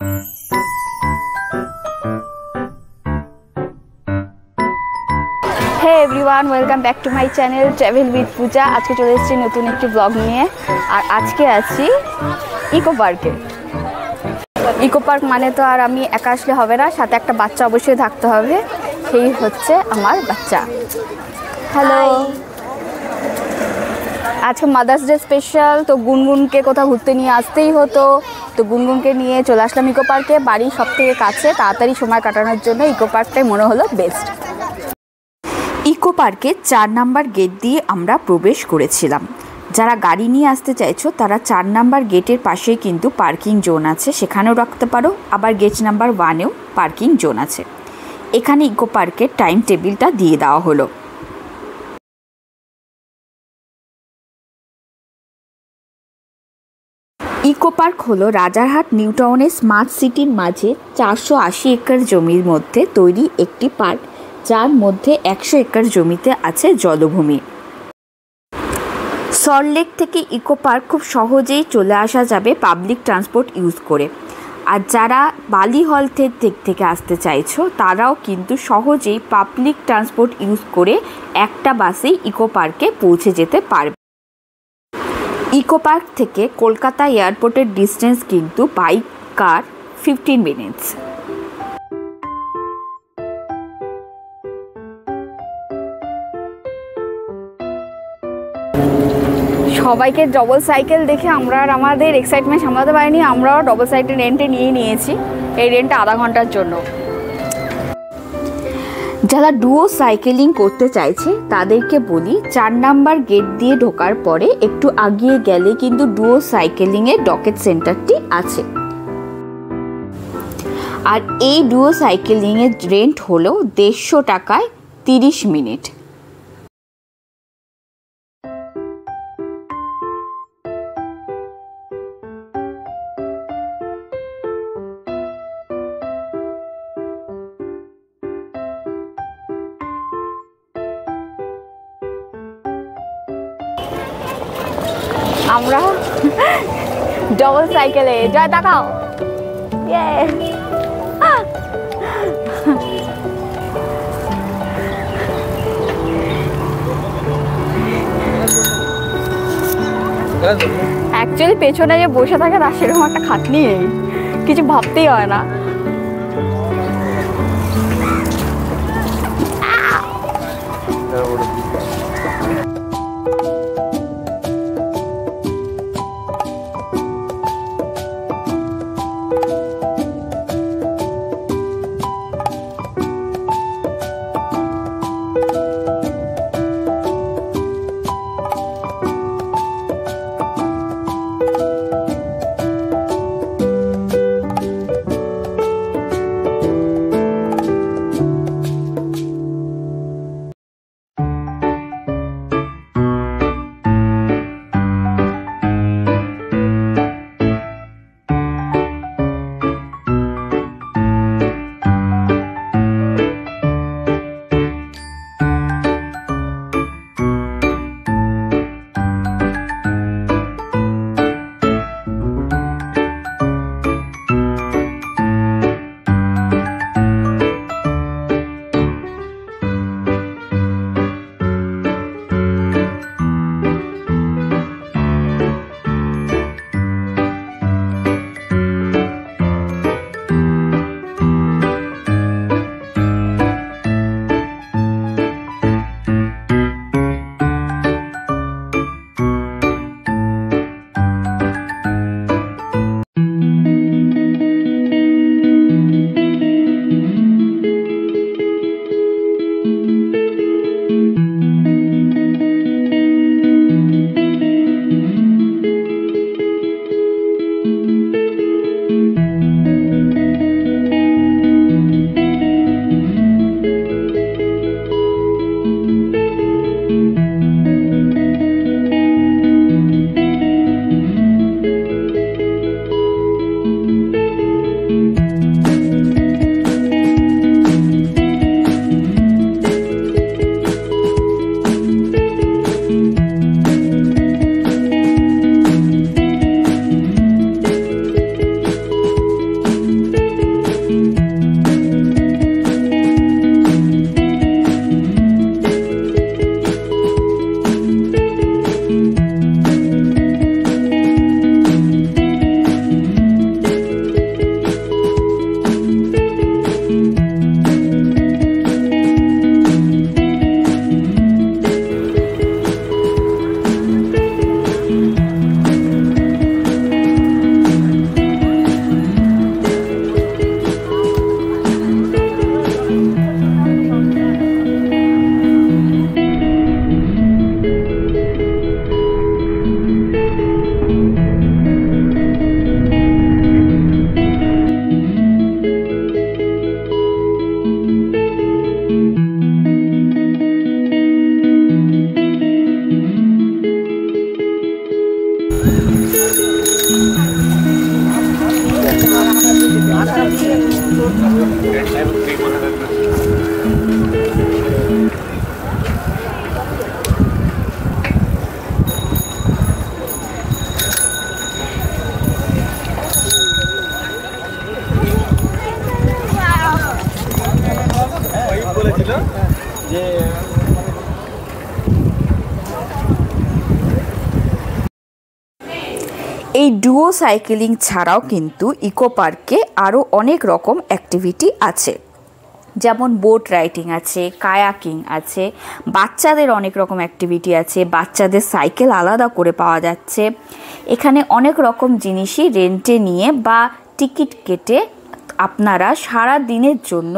Hey everyone, welcome back to my channel travel with Pooja. আজকে চলে এসেছি নতুন একটি ব্লগ নিয়ে। আর আজকে আছি ইকো পার্কে। ইকো পার্ক মানে তো আর আমি একা আসলে হবে না, সাথে একটা বাচ্চা অবশ্যই থাকতে হবে। সেই হচ্ছে আমার বাচ্চা। হ্যালো, আজকে মাদার্স ডে স্পেশাল, তো গুনগুনকে কোথাও ঘুরতে নিয়ে আসতেই হতো। তো গুনগুনকে নিয়ে চলে আসলাম ইকো পার্কে। বাড়ির সব থেকে কাছে, তাড়াতাড়ি সময় কাটানোর জন্য ইকো পার্কটাই মনে হলো বেস্ট। ইকো পার্কে 4 নাম্বার গেট দিয়ে আমরা প্রবেশ করেছিলাম। যারা গাড়ি নিয়ে আসতে চাইছো তারা 4 নাম্বার গেটের পাশেই কিন্তু পার্কিং জোন আছে, সেখানেও রাখতে পারো। আবার গেট নাম্বার 1-এও পার্কিং জোন আছে। এখানে ইকো পার্কের টাইম টেবিলটা দিয়ে দেওয়া হলো। ইকো পার্ক হলো রাজারহাট নিউ টাউনের স্মার্ট সিটির মাঝে 480 একর জমির মধ্যে তৈরি একটি পার্ক, যার মধ্যে 100 একর জমিতে আছে জলভূমি। সল্টলেক থেকে ইকো পার্ক খুব সহজেই চলে আসা যাবে পাবলিক ট্রান্সপোর্ট ইউজ করে। আর যারা বালিহল থেকে আসতে চাইছো তারাও কিন্তু সহজেই পাবলিক ট্রান্সপোর্ট ইউজ করে একটা বাসেই ইকো পার্কে পৌঁছে যেতে পারবে। ইকো পার্ক থেকে কলকাতা এয়ারপোর্টের ডিস্টেন্স কিন্তু বাই কার 15 মিনিটস। সবাইকে ডবল সাইকেল দেখে আমরা আর আমাদের এক্সাইটমেন্ট সামলাতে পারিনি। আমরাও ডবল সাইকেল রেন্টে নিয়েছি। এই রেন্টটা আধা ঘন্টার জন্য। যারা ডুও সাইকেলিং করতে চাইছে তাদেরকে বলি, 4 নাম্বার গেট দিয়ে ঢোকার পরে একটু আগিয়ে গেলে কিন্তু ডুও সাইকেলিংয়ের ডকেট সেন্টারটি আছে। আর এই ডুও সাইকেলিংয়ের রেন্ট হলো 150 টাকায় 30 মিনিট। আমরা ডবল সাইকেলে জয় দেখাও। অ্যাকচুয়ালি পেছনে যে বসে থাকে তার সেরকম একটা খাটনি নেই, কিছু ভাবতেই হয় না। এই ডুও সাইকেলিং ছাড়াও কিন্তু ইকো পার্কে আরও অনেক রকম অ্যাক্টিভিটি আছে, যেমন বোট রাইডিং আছে, কায়াকিং আছে, বাচ্চাদের অনেক রকম অ্যাক্টিভিটি আছে, বাচ্চাদের সাইকেল আলাদা করে পাওয়া যাচ্ছে। এখানে অনেক রকম জিনিসই রেন্টে নিয়ে বা টিকিট কেটে আপনারা সারা দিনের জন্য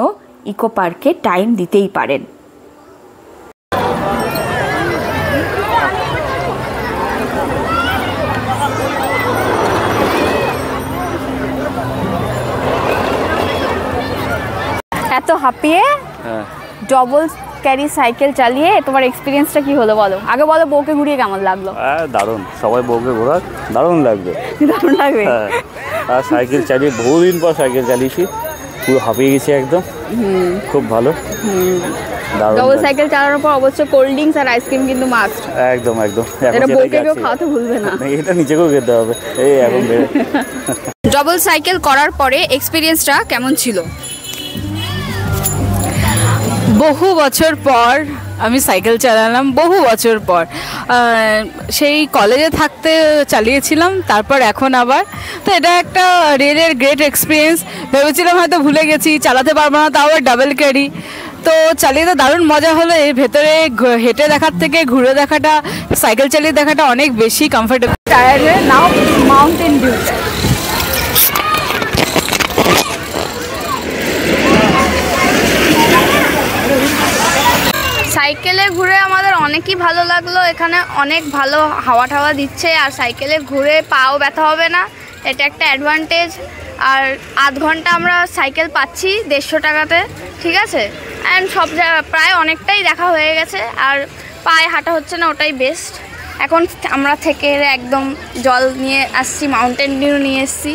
ইকো পার্কে টাইম দিতেই পারেন। এত হাঁপিয়ে ডবল ক্যারি সাইকেল চালিয়ে তোমার এক্সপিরিয়েন্সটা কি হলো বলো? আগে বলো, বউকে ঘুরিয়ে কেমন লাগলো? দারুণ, সবাই বউকে ঘোরা দারুণ লাগবে। দারুণ লাগবে। আর সাইকেল চালিয়ে বহুদিন পর সাইকেল চালিয়েছি, পুরো হাঁপিয়ে গেছি একদম, খুব ভালো। ডবল সাইকেল চালানোর পর অবশ্যই কোল্ড ড্রিঙ্কস আর আইসক্রিম কিন্তু মাস্ট। একদম একদম, এটা বউকে কেউ খাওয়াতে ভুলবে না। এটা নিচেকেও খেতে হবে। এই এখন ডবল সাইকেল করার পরে এক্সপিরিয়েন্সটা কেমন ছিল? বহু বছর পর আমি সাইকেল চালালাম, বহু বছর পর। সেই কলেজে থাকতে চালিয়েছিলাম, তারপর এখন আবার। তো এটা একটা রেলের গ্রেট এক্সপিরিয়েন্স। ভেবেছিলাম হয়তো ভুলে গেছি, চালাতে পারবো না, তাও আবার ডাবল ক্যারি। তো চালিয়ে তো দারুণ মজা হলো। এর ভেতরে হেঁটে দেখার থেকে ঘুরে দেখাটা, সাইকেল চালিয়ে দেখাটা অনেক বেশি কমফোর্টেবল। টায়ারে নাও মাউন্টেন ভিউ। সাইকেলে ঘুরে আমাদের অনেকই ভালো লাগলো। এখানে অনেক ভালো হাওয়া টাওয়া দিচ্ছে, আর সাইকেলে ঘুরে পাও ব্যথা হবে না, এটা একটা অ্যাডভান্টেজ। আর আধ ঘন্টা আমরা সাইকেল পাচ্ছি 150 টাকাতে, ঠিক আছে। অ্যান্ড সব প্রায় অনেকটাই দেখা হয়ে গেছে, আর পায়ে হাঁটা হচ্ছে না, ওটাই বেস্ট। এখন আমরা থেকে একদম জল নিয়ে আসছি, মাউন্টেন ডিউ নিয়ে এসছি।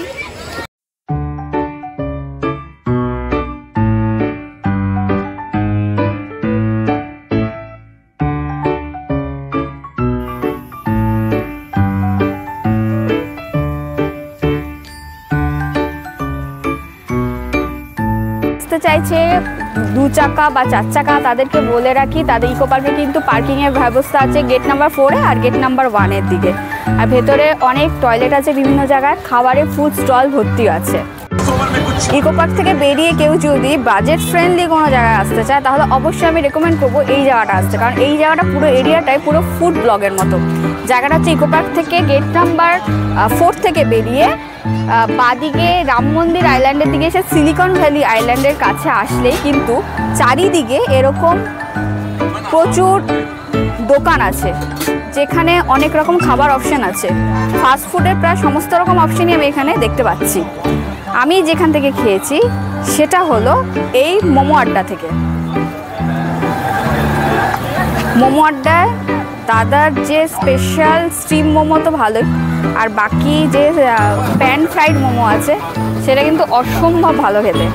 চাইছে 2 চাকা বা 4 চাকা, তাদেরকে বলে রাখি তাদের ইকো পার্কে কিন্তু পার্কিংয়ের ব্যবস্থা আছে গেট নাম্বার 4-এ আর গেট নাম্বার 1-এর দিকে। আর ভেতরে অনেক টয়লেট আছে, বিভিন্ন জায়গায় খাবারের ফুড স্টল ভর্তি আছে। ইকো পার্ক থেকে বেরিয়ে কেউ যদি বাজেট ফ্রেন্ডলি কোনো জায়গায় আসতে চায়, তাহলে অবশ্যই আমি রেকমেন্ড করবো এই জায়গাটা আসতে, কারণ এই জায়গাটা পুরো এরিয়াটাই পুরো ফুড ব্লগের মতো। জায়গাটা হচ্ছে ইকো পার্ক থেকে গেট নাম্বার 4 থেকে বেরিয়ে বাদিকে রাম মন্দির আইল্যান্ডের দিকে এসে সিলিকন ভ্যালি আইল্যান্ডের কাছে আসলেই কিন্তু চারিদিকে এরকম প্রচুর দোকান আছে, যেখানে অনেক রকম খাবার অপশন আছে। ফাস্টফুডের প্রায় সমস্ত রকম অপশনই আমি এখানে দেখতে পাচ্ছি। আমি যেখান থেকে খেয়েছি সেটা হলো এই মোমো আড্ডা থেকে। মোমো আড্ডায় দাদার যে স্পেশাল স্টিম মোমো তো ভালোই, আর বাকি যে প্যান ফ্রাইড মোমো আছে সেটা কিন্তু অসম্ভব ভালো খেতে।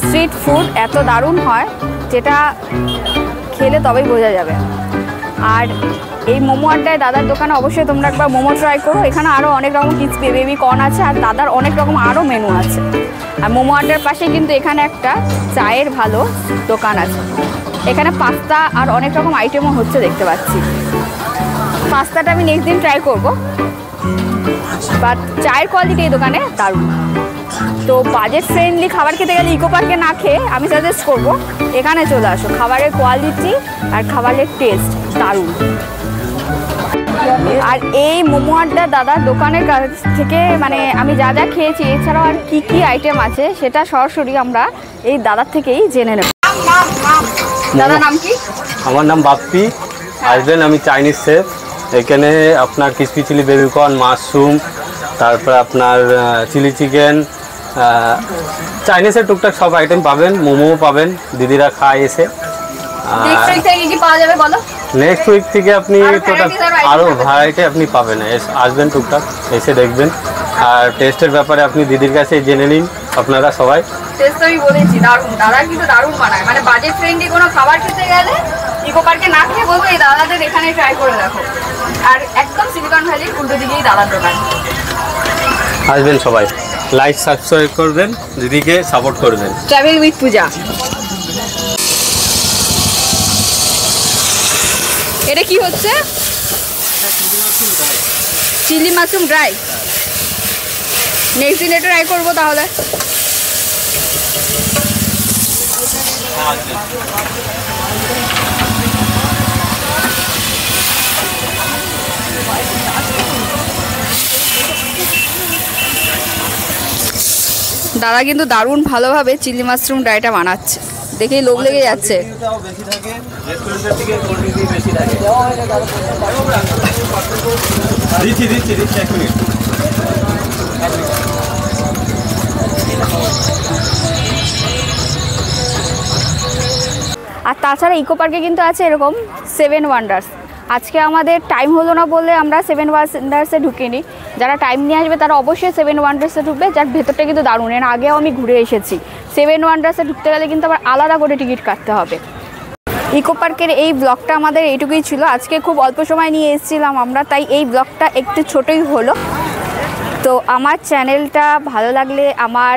স্ট্রিট ফুড এত দারুণ হয় যেটা খেলে তবেই বোঝা যাবে। আর এই মোমো আড্ডায় দাদার দোকানে অবশ্যই তোমরা একবার মোমো ট্রাই করো। এখানে আরও অনেক রকম কিডস বেবি কর্ন আছে, আর দাদার অনেক রকম আরও মেনু আছে। আর মোমো আড্ডার পাশে কিন্তু এখানে একটা চায়ের ভালো দোকান আছে। এখানে পাস্তা আর অনেক রকম আইটেমও হচ্ছে দেখতে পাচ্ছি। পাস্তাটা আমি নেক্সট দিন ট্রাই করবো, বাট চায়ের কোয়ালিটি এই দোকানে দারুণ। তো বাজেট ফ্রেন্ডলি খাবার খেতে গেলে ইকো পার্কে না খেয়ে আমি সাজেস্ট করবো এখানে চলে আসো। খাবারের কোয়ালিটি আর খাবারের টেস্ট দারুণ। আর এই মোমো আড্ডা দাদার দোকানের কাছ থেকে মানে আমি যা যা খেয়েছি, এছাড়াও আর কি কি আইটেম আছে সেটা সরাসরি আমরা এই দাদার থেকেই জেনে নেব। দাদার নাম কি? আমার নাম বাপ্পি। আসবেন, আমি চাইনিজ শেফ। এখানে আপনার ক্রিসপি চিলি বেবিকর্ন, মাশরুম, তারপর আপনার চিলি চিকেন, চাইনিজের টুকটাক সব আইটেম পাবেন। মোমোও পাবেন, দিদিরা খায় এসে। নেক্সট উইক থেকে আপনি টোটাল আরও ভ্যারাইটি আপনি পাবেন। আসবেন টুকটাক, এসে দেখবেন। আর টেস্টের ব্যাপারে আপনি দিদির কাছে জেনে নিন। আপনারা সবাই। টেস্ট তো আমি বলেছি দারুণ, দাদা কিন্তু দারুণ বানায়, মানে বাজেট ফ্রেন্ডলি কোনো খাবার খেতে গেলে ইকো পার্কে না খেয়ে বলবো এই দাদাদের এখানে ট্রাই করে দেখো। আর একদম সিলিকন ভ্যালির উল্টো দিকেই দাদার দোকান। আসবেন সবাই, লাইক সাবস্ক্রাইব করবেন, দিদিকে সাপোর্ট করবেন। ট্রাভেল উইথ পূজা। এটা কি হচ্ছে? Chilli mushroom dry. নেক্সট দিন এটা ট্রাই করবো তাহলে। দাদা কিন্তু দারুণ ভালোভাবে চিলি মাশরুম ড্রাইটা বানাচ্ছে, দেখেই লোভ লেগে যাচ্ছে। আর তাছাড়া ইকো পার্কে কিন্তু আছে এরকম 7 ওয়ান্ডার্স। আজকে আমাদের টাইম হলো না বলে আমরা 7 ওয়ান্ডার্সে ঢুকিনি। যারা টাইম নিয়ে আসবে তারা অবশ্যই 7 ওয়ান্ডার্সে ঢুকবে, যার ভেতরটা কিন্তু দারুণ। এর আগেও আমি ঘুরে এসেছি। 7 ওয়ান্ডার্সে ঢুকতে গেলে কিন্তু আবার আলাদা করে টিকিট কাটতে হবে। ইকো পার্কের এই ব্লগটা আমাদের এইটুকুই ছিল। আজকে খুব অল্প সময় নিয়ে এসেছিলাম আমরা, তাই এই ব্লগটা একটু ছোটই হলো। তো আমার চ্যানেলটা ভালো লাগলে, আমার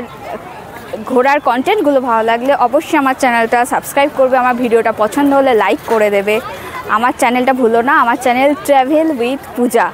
ঘোরার কন্টেন্টগুলো ভালো লাগলে অবশ্যই আমার চ্যানেলটা সাবস্ক্রাইব করবে। আমার ভিডিওটা পছন্দ হলে লাইক করে দেবে। আমার চ্যানেলটা ভুলো না, আমার চ্যানেল ট্রাভেল উইথ পূজা।